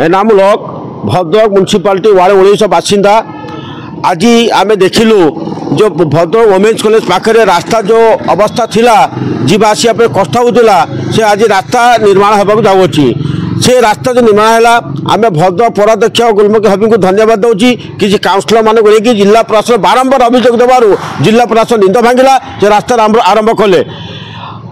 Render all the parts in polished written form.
ENAM block Bhadrak municipality ward 19 बासिंदा। आज आम देखिलु जो भद्रक वोमेन्स कॉलेज पाखे रास्ता जो अवस्था थिला जीवा आसिया पे कष्ट होता से आज रास्ता निर्माण होगा जाऊँगी। से रास्ता जो निर्माण है आम भद्रक पौराध्यक्ष गुलमुखी हबी को धन्यवाद दूसरी किसी काउंसिलर मान को जिला प्रशासन बारंबार अभियोग देवु जिला प्रशासन निंद भांगिला से रास्ता आरंभ कले।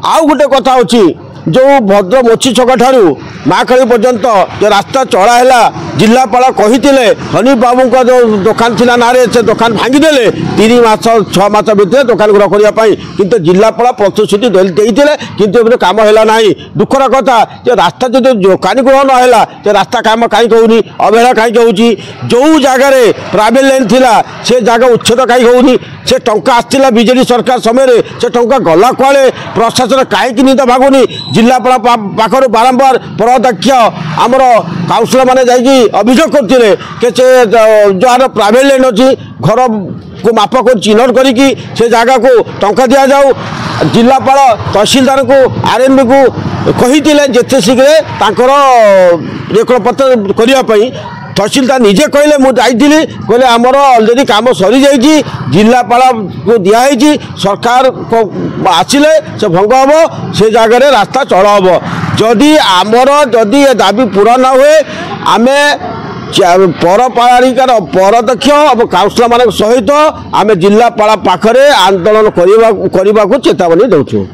आउ गोटे कथा होची जो भद्र मोची छक ठारू माखड़ी पर्यंत जो रास्ता चढ़ा है जिलापाल कही हनी बाबू का जो दुकान थी ना से दुकान भांगीदे 3 मास 6 मास भितर दुकान गुड़ा करने किंतु जिलापाल प्रतिश्रुति देते किंतु काम है ना। दुखर कथा जो रास्ता जो दुकानी गुण ना तो रास्ता काम कहीं कहूनी अवहेला कहीं होची। जो जगार प्राइवेट लाइन थिला से जगह उच्छेद कहीं होनी से टंका आसला बीजेडी सरकार समय से टंका गला कुआड़े प्रशासन कहीं निंदा भागुनी जिलापाल पाखर बारंबार पौराध्यक्ष आमर काउंसिलर मैंने जाकि अभियोग करते जार प्राइवेट लाइन अच्छी घर को माप कर चिन्हट कर जगह को टंका दि जाऊ जिलापाल तहसीलदार को आरएनबी को कही जिते शीघ्र रेकर्ड पत्र करने तहसीलदार निजे कहले मुझे कहले आमर अलरेडी काम सरी जाइए जिलापाल को दिखाई सरकार को आसिले से भंग हम से जगह रास्ता चढ़ हम जदि आमर जदि दाबी पूरा न हुए आम पौरपालिकार पौराध्यक्ष और काउंसिलर मान सहित आम जिलापाल पाखरे आंदोलन करने को चेतावनी दौचु।